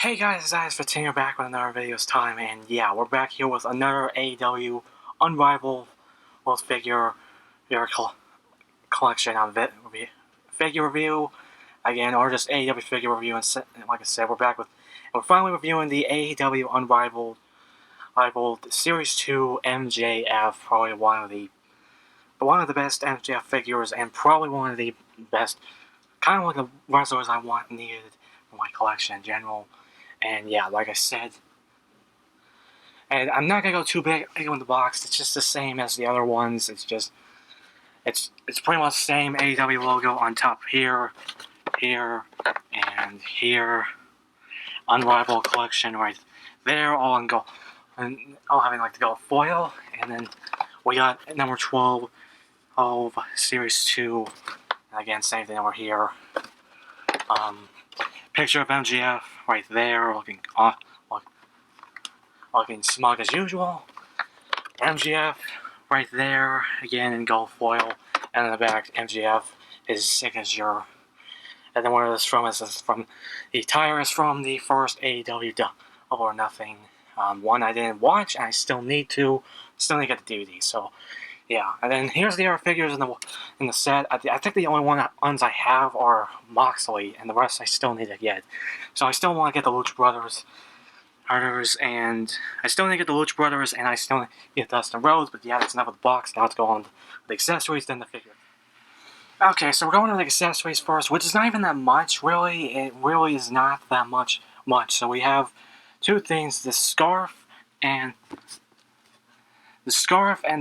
Hey guys, it's Alex for Tinger back with another video's time, and yeah, we're back here with another AEW Unrivaled figure collection on figure review again, or just AEW figure review. And like I said, we're finally reviewing the AEW Unrivaled Series 2 MJF, probably one of the best MJF figures, and probably one of the best, kind of like the wrestlers I needed for my collection in general. And yeah, like I said, and I'm not gonna go too big on the box. It's just the same as the other ones. It's pretty much the same AEW logo on top here, and here. Unrivaled collection right there, all in gold, and all having like the gold foil. And then we got number 12 of Series 2. And again, same thing over here. Picture of MGF right there, looking smug as usual. MGF right there, again in gold foil, and in the back, MGF, his signature. And then where this from is from the attire is from the first AEW Double or Nothing one I didn't watch, and I still need to get the DVD. So yeah, and then here's the other figures in the set. I think the only ones I have are Moxley, and the rest I still need to get. So I still want to get the Lucha Brothers, and I still need to get the Lucha Brothers, and I still need to get Dustin Rhodes. But yeah, that's enough of the box. Now let's go on to the accessories, then the figure. Okay, so we're going to the accessories first, which is not even that much, really. It really is not that much. So we have two things: this scarf and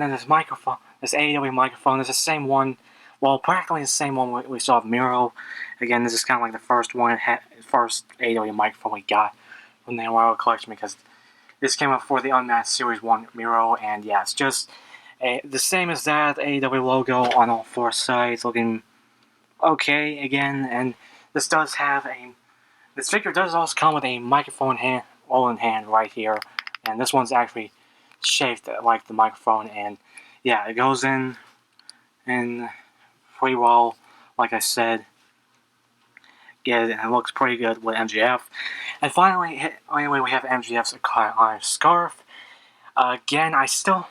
then this microphone, this AEW microphone. It's the same one, well, practically the same one we saw of Miro. Again, this is kind of like the first AEW microphone we got from the Unrivaled collection, because this came up for the Unmatched Series 1 Miro, and yeah, it's just the same as that AEW logo on all four sides, looking okay again. And this figure does also come with a microphone all in hand right here, and this one's actually shaped like the microphone, and yeah, it goes in pretty well, like I said. Yeah, and it looks pretty good with MJF. And finally, anyway, we have MJF's scarf. Again, I still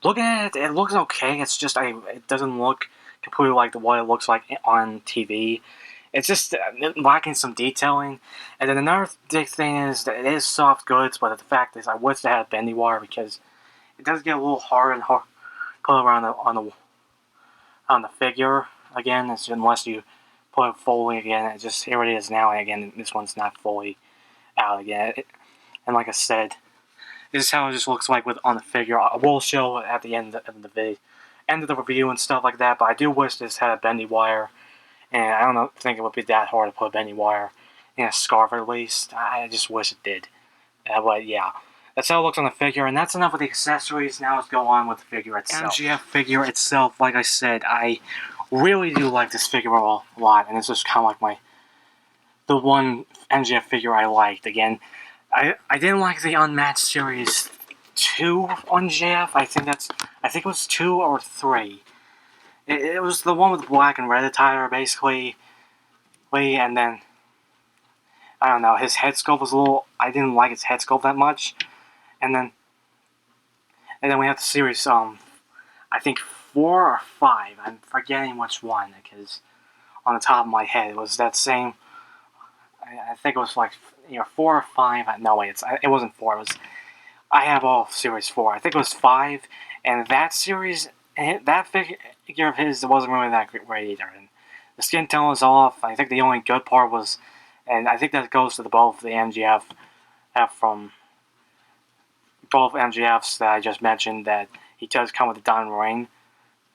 looking at it. It looks okay. It's just it doesn't look completely like what it looks like on TV. It's just lacking some detailing. And then another big thing is that it is soft goods, but the fact is, I wish they had bendy wire, because it does get a little hard to put around on the figure. Again, it's unless you put it fully again. It just, here it is now. And again, this one's not fully out again. And like I said, this is how it just looks like on the figure. I will show at the end of the review and stuff like that. But I do wish this had a bendy wire, and I don't think it would be that hard to put a bendy wire in a scarf at least. I just wish it did. But yeah, that's how it looks on the figure, and that's enough with the accessories. Now let's go on with the figure itself. MGF figure itself, like I said, I really do like this figure a lot, and it's just kind of like the one MGF figure I liked. Again, I didn't like the Unmatched Series 2 on MJF. I think it was 2 or 3. It was the one with the black and red attire, basically. And then, I don't know, his head sculpt was a little, I didn't like his head sculpt that much. And then we have the series, I think 4 or 5. I'm forgetting which one, because on the top of my head, it was that same, I think it was like, 4 or 5. No, wait, it wasn't 4. I have all series 4. I think it was 5, and that series, that figure of his wasn't really that great either. And the skin tone was off. I think the only good part was, and I think that goes to both the MGF from both MGFs that I just mentioned, that he does come with the diamond ring,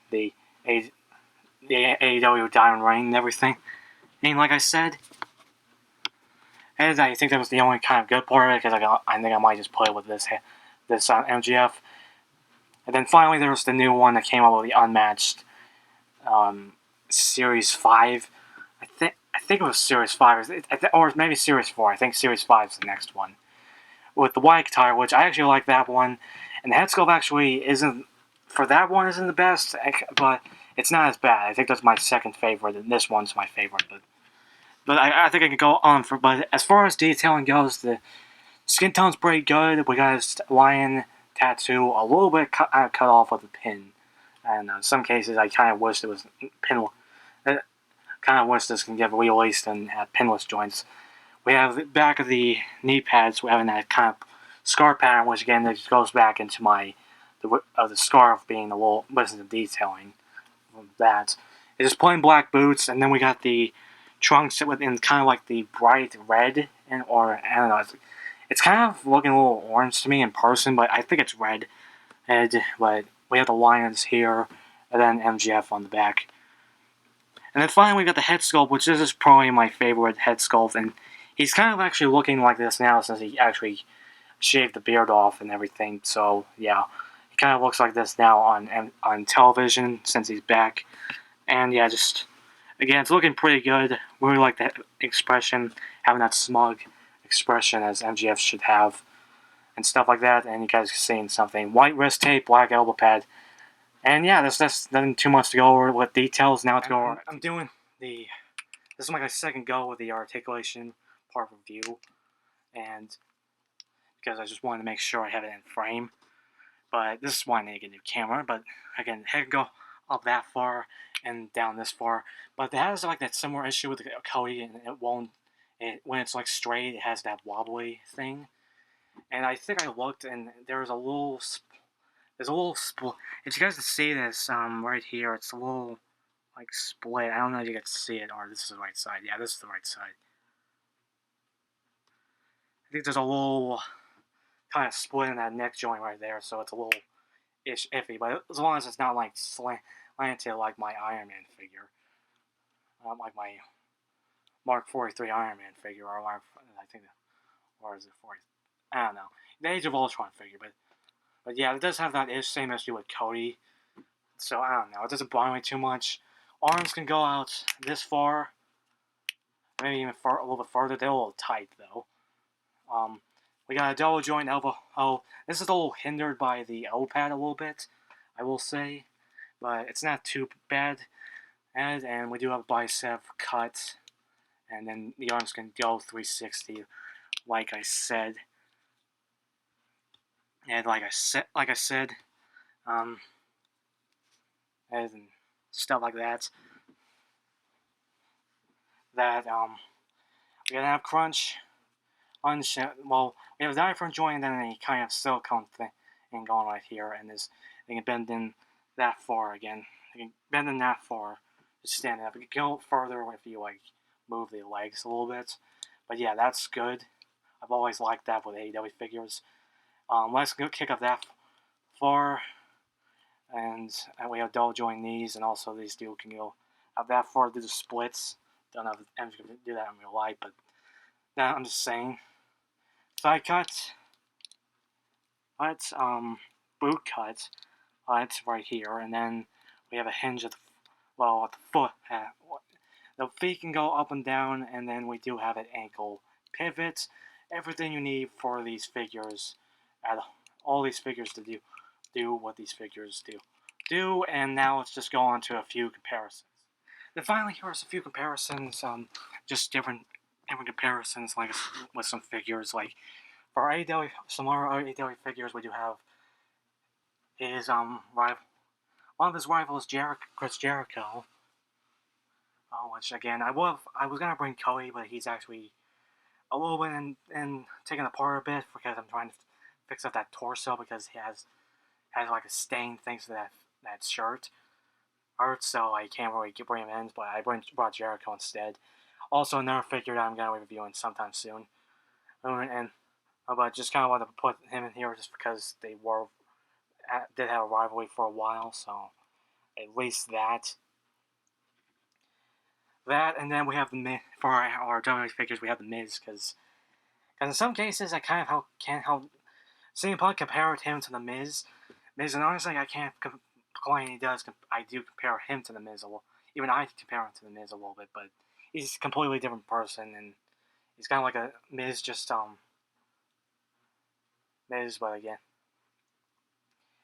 the AEW diamond ring and everything. And like I said, and I think that was the only kind of good part of it, because I think I might just play with this MGF. And then finally, there was the new one that came out with the Unmatched Series 5. I think it was Series 5, or maybe Series 4. I think Series 5 is the next one, with the white guitar, which I actually like that one. And the head sculpt actually isn't the best, but it's not as bad. I think that's my second favorite, and this one's my favorite. But But I think I could go on for. But as far as detailing goes, the skin tone's pretty good. We got his lion tattoo a little bit cut off with a pin. And in some cases, I kind of wish it was pin. I kind of wish this can get released and have pinless joints. We have the back of the knee pads. We have that kind of scar pattern, which again this goes back into the scarf being a little wasn't the detailing of that. It's just plain black boots, and then we got the trunks in kind of like the bright red and or I don't know. It's kind of looking a little orange to me in person, but I think it's red. But we have the lions here, and then MGF on the back. And then finally we got the head sculpt, which is probably my favorite head sculpt, and he's kind of actually looking like this now since he actually shaved the beard off and everything. So yeah, he kind of looks like this now on television since he's back. And yeah, just again, it's looking pretty good. Really like that expression, having that smug expression as MGF should have, and stuff like that. And you guys are seeing something: white wrist tape, black elbow pad. And yeah, there's nothing too much to go over with details. Now to go over. I'm doing the. This is my second go with the articulation part review, and because I just wanted to make sure I have it in frame. But this is why I need to get a new camera. But again, head can go up that far and down this far. But it has like that similar issue with the Cody, and it won't. When it's like straight, it has that wobbly thing. And I think I looked, and there's a little. There's a little split. If you guys can see this, right here, it's a little like split. I don't know if you can see it, or this is the right side. Yeah, this is the right side. I think there's a little kind of split in that neck joint right there, so it's a little iffy. But as long as it's not like slanted like my Iron Man figure, like my Mark 43 Iron Man figure, or I think, or is it 40? I don't know. The Age of Ultron figure, but yeah, it does have that same issue with Cody. So I don't know. It doesn't bother me too much. Arms can go out this far, maybe even a little bit further. They're a little tight though. We got a double joint elbow. Oh, this is a little hindered by the elbow pad a little bit, I will say, but it's not too bad. And we do have a bicep cut, and then the arms can go 360, like I said. And like I said, and stuff like that. We're gonna have crunch. Well, we have a diaphragm joint and then a kind of silicone thing going right here, and this they can bend in that far again. They can bend in that far, just stand up. You can go further if you like move the legs a little bit, but yeah, that's good. I've always liked that with AEW figures. Let's go kick up that far, and we have double joint knees, and also these two can go up that far. Do the splits. Don't know if M's gonna do that in real life, but now I'm just saying. Side cut. Let's boot cut. It's right here, and then we have a hinge at at the foot. The feet can go up and down, and then we do have an ankle pivot. Everything you need for these figures, all these figures to do what these figures do. And now let's just go on to a few comparisons. Then finally, here's a few comparisons. Just different comparisons, like with some figures. Like for AEW, some other AEW figures, we do have his rival, one of his rivals, Chris Jericho. Which again, I was gonna bring Cody, but he's actually a little bit in taken apart a bit because I'm trying to fix up that torso because he has like a stain thanks to that shirt art, so I can't really bring him in. But I brought Jericho instead. Also, another figure that I'm gonna be reviewing sometime soon, but just kind of wanted to put him in here just because they did have a rivalry for a while, so at least that. And then we have the Miz for our WWE figures. We have the Miz because in some cases I kind of can't help CM Punk compared him to the Miz. And honestly, I can't complain. I do compare him to the Miz a little. Even I compare him to the Miz a little bit, but he's a completely different person, and he's kind of like a Miz, just Miz, but again.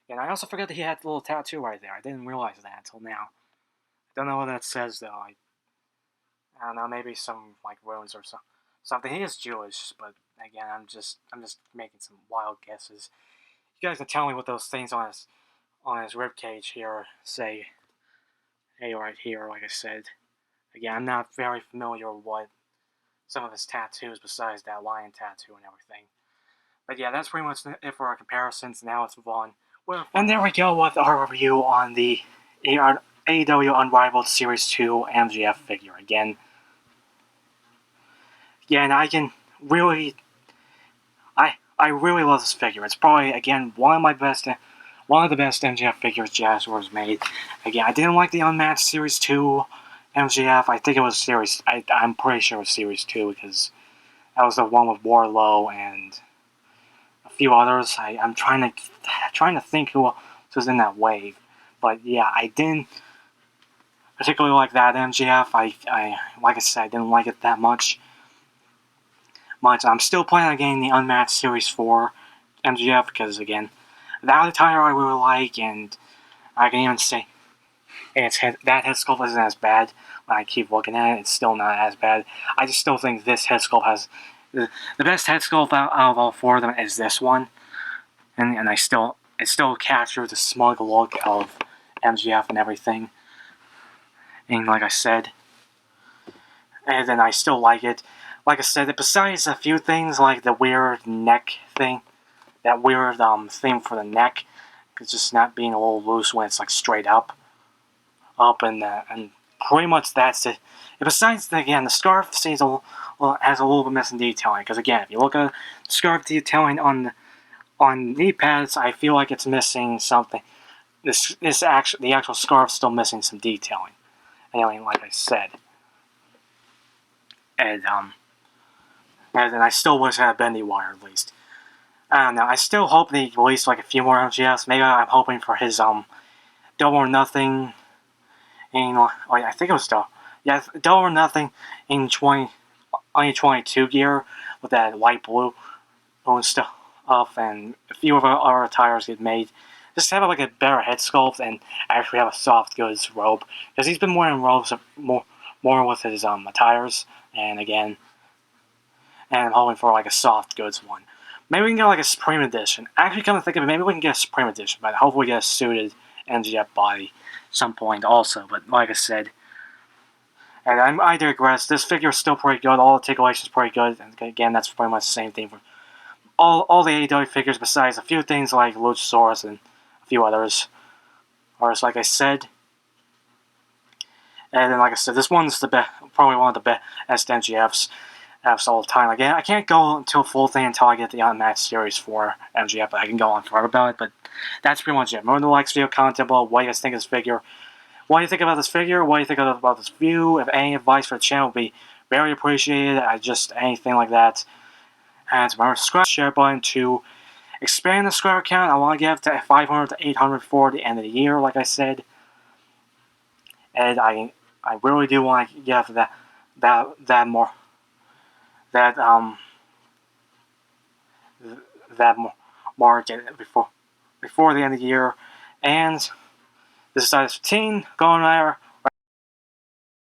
And I also forgot that he had a little tattoo right there. I didn't realize that until now. I don't know what that says though. I don't know, maybe some like runes or something. He is Jewish, but again, I'm just making some wild guesses. You guys can tell me what those things on his rib cage here say. Hey, right here, like I said. Again, I'm not very familiar with what some of his tattoos besides that lion tattoo and everything. But yeah, that's pretty much it for our comparisons. Now let's move on. And there we go with our review on the AEW Unrivaled Series 2 MJF figure. Again, yeah, and I can really, I really love this figure. It's probably, again, one of the best MJF figures Jazzwares made. Again, I didn't like the Unmatched Series 2 MJF. I think it was I'm pretty sure it was Series 2 because that was the one with Warlow and a few others. I'm trying to think who else was in that wave. But yeah, I didn't particularly like that MJF. Like I said, I didn't like it that much. I'm still planning on getting the Unmatched Series 4 MJF because, again, that attire I really like, and I can even say that head sculpt isn't as bad. When I keep looking at it, it's still not as bad. I just still think this head sculpt has the best head sculpt out of all four of them is this one, and it still captures the smug look of MJF and everything. And like I said, and then I still like it. Like I said, besides a few things like the weird neck thing, that weird thing for the neck, it's just not being a little loose when it's like straight up, and pretty much that's it. And besides, again, the scarf has a little bit missing detailing. Because again, if you look at the scarf detailing on knee pads, I feel like it's missing something. The actual scarf's still missing some detailing. Anyway, like I said, and I still wish I had bendy wire at least. I don't know. I still hope they release like a few more MGFs. Maybe I'm hoping for his Double or Nothing. I think it was Double or Nothing in 2022 gear with that light blue and stuff, and a few of our attires get made. Just have like a better head sculpt and actually have a soft goods robe because he's been wearing robes more with his attires, and again, and I'm hoping for like a soft goods one. Maybe we can get like a Supreme Edition. Actually, come to think of it, maybe we can get a Supreme Edition, but hopefully get a suited MGF body at some point also. But like I said, and I digress. This figure is still pretty good. All articulation is pretty good. And again, that's pretty much the same thing for all the AEW figures, besides a few things like Luchasaurus and a few others. Or like I said, and then like I said, this one's probably one of the best MGFs. All the time. Again, I can't go into a full thing until I get the Unmatched Series 4 MGF, but I can go on forever about it, but that's pretty much it. Remember to like this video, comment below what you guys think of this figure. What do you think about this figure? What do you think about this view? If any advice for the channel would be very appreciated. Anything like that. And remember to subscribe, share button to expand the subscriber count. I want to get to 500 to 800 for the end of the year, like I said. And I really do want to get that more market before the end of the year. And this is Size 15 going there.